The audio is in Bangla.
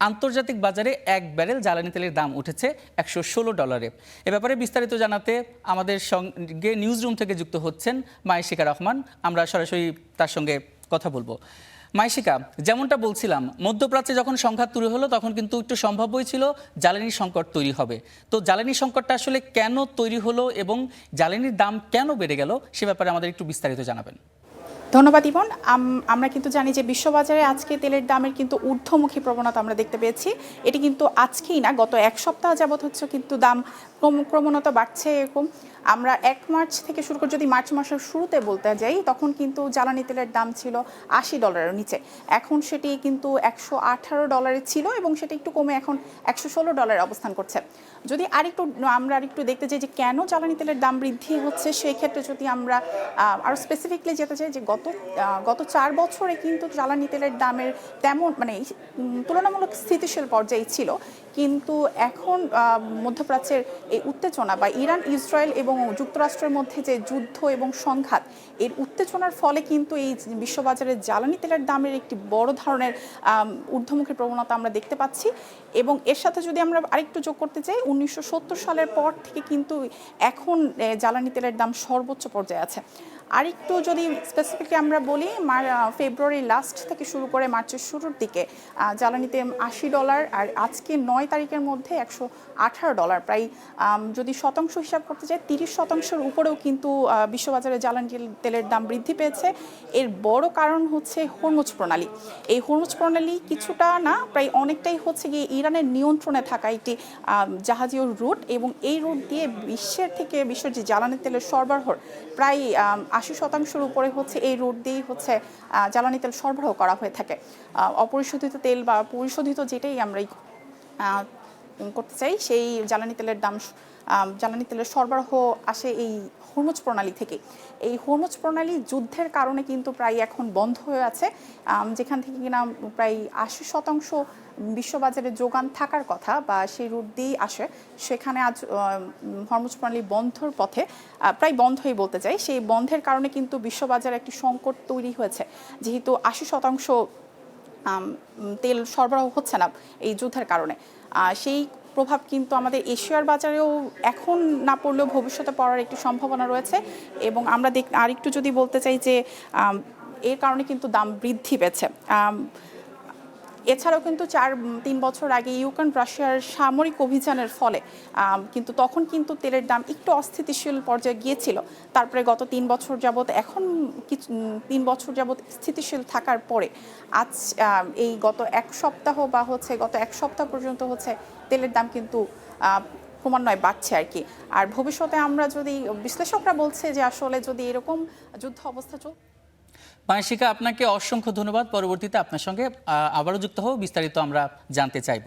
আন্তর্জাতিক বাজারে এক ব্যারেল জ্বালানি তেলের দাম উঠেছে $116। এ ব্যাপারে বিস্তারিত জানাতে আমাদের সঙ্গে নিউজ রুম থেকে যুক্ত হচ্ছেন মাইশিকা রহমান। আমরা সরাসরি তার সঙ্গে কথা বলবো। মাইশিকা, যেমনটা বলছিলাম, মধ্যপ্রাচ্যে যখন সংঘাত তৈরি হলো তখন কিন্তু একটু সম্ভাব্যই ছিল জ্বালানি সংকট তৈরি হবে। তো জ্বালানি সংকটটা আসলে কেন তৈরি হলো এবং জ্বালানির দাম কেন বেড়ে গেল সে ব্যাপারে আমাদের একটু বিস্তারিত জানাবেন। ধন্যবাদ ইবন। আমরা কিন্তু জানি যে বিশ্ববাজারে আজকে তেলের দামের কিন্তু ঊর্ধ্বমুখী প্রবণতা আমরা দেখতে পেয়েছি। এটি কিন্তু আজকেই না, গত এক সপ্তাহ যাবৎ হচ্ছে কিন্তু দাম ক্রমনত বাড়ছে। এরকম আমরা 1 মার্চ থেকে শুরু করে যদি মার্চ মাসের শুরুতে বলতে যাই, তখন কিন্তু জ্বালানি তেলের দাম ছিল $80 নিচে। এখন সেটি কিন্তু $118 ছিল এবং সেটি একটু কমে এখন $116 অবস্থান করছে। যদি আমরা আরেকটু দেখতে চাই যে কেন জ্বালানি তেলের দাম বৃদ্ধি হচ্ছে, সেই ক্ষেত্রে যদি আমরা আরও স্পেসিফিকলি যেতে চাই যে গত 4 বছরে কিন্তু জ্বালানি তেলের দামের তেমন তুলনামূলক স্থিতিশীল পর্যায়ে ছিল। কিন্তু এখন মধ্যপ্রাচ্যের এই উত্তেজনা বা ইরান, ইসরায়েল এবং যুক্তরাষ্ট্রের মধ্যে যে যুদ্ধ এবং সংঘাত, এর উত্তেজনার ফলে কিন্তু এই বিশ্ববাজারে জ্বালানি তেলের দামের একটি বড় ধরনের ঊর্ধ্বমুখী প্রবণতা আমরা দেখতে পাচ্ছি। এবং এর সাথে যদি আমরা আরেকটু যোগ করতে চাই, 1970 সালের পর থেকে কিন্তু এখন জ্বালানি তেলের দাম সর্বোচ্চ পর্যায়ে আছে। আরেকটু যদি স্পেসিফিকলি আমরা বলি, ফেব্রুয়ারি লাস্ট থেকে শুরু করে মার্চের শুরুর দিকে জ্বালানিতে $80, আর আজকে 9 তারিখের মধ্যে $118। প্রায় যদি শতাংশ হিসাব করতে চাই, 30% উপরেও কিন্তু বিশ্ববাজারে জ্বালানি তেলের দাম বৃদ্ধি পেয়েছে। এর বড় কারণ হচ্ছে হরমুজ প্রণালী। এই হরমুজ প্রণালী কিছুটা না, প্রায় অনেকটাই হচ্ছে গিয়ে ইরানের নিয়ন্ত্রণে থাকা একটি জাহাজীয় রুট, এবং এই রুট দিয়ে বিশ্বের যে জ্বালানি তেলের সরবরাহর প্রায় 80% উপরে হচ্ছে এই রুট দিয়েই হচ্ছে জ্বালানি তেল সরবরাহ করা হয়ে থাকে। অপরিশোধিত তেল বা পরিশোধিত যেটাই আমরাই করতে চাই, সেই জ্বালানি তেলের সরবরাহ আসে এই হরমুজ প্রণালী থেকে। এই হরমুজ প্রণালী যুদ্ধের কারণে কিন্তু প্রায় এখন বন্ধ হয়ে আছে, যেখান থেকে কিনা প্রায় 80% বিশ্ববাজারে যোগান থাকার কথা বা সেই রুট দিয়েই আসে, সেখানে আজ হরমুজ প্রণালী বন্ধর পথে, প্রায় বন্ধই বলতে চাই। সেই বন্ধের কারণে কিন্তু বিশ্ববাজারে একটি সংকট তৈরি হয়েছে, যেহেতু 80% তেল সরবরাহ হচ্ছে না এই যুদ্ধের কারণে। সেই প্রভাব কিন্তু আমাদের এশিয়ার বাজারেও এখন না পড়লেও ভবিষ্যতে পড়ার একটি সম্ভাবনা রয়েছে। এবং আমরা আরেকটু যদি বলতে চাই যে এর কারণে কিন্তু দাম বৃদ্ধি পেয়েছে। এছাড়াও কিন্তু 3 বছর আগে ইউক্রেন রাশিয়ার সামরিক অভিযানের ফলে কিন্তু তখন কিন্তু তেলের দাম একটু অস্থিতিশীল পর্যায়ে গিয়েছিল। তারপরে গত 3 বছর যাবৎ এখন 3 বছর যাবৎ স্থিতিশীল থাকার পরে আজ এই গত এক সপ্তাহ পর্যন্ত হচ্ছে তেলের দাম কিন্তু ক্রমান্বয়ে বাড়ছে আর কি। আর ভবিষ্যতে আমরা যদি, বিশ্লেষকরা বলছে যে আসলে যদি এরকম যুদ্ধ অবস্থা মাইশিকা, আপনাকে অসংখ্য ধন্যবাদ। পরবর্তীতে আপনার সঙ্গে আবারও যুক্ত হব, বিস্তারিত আমরা জানতে চাইব।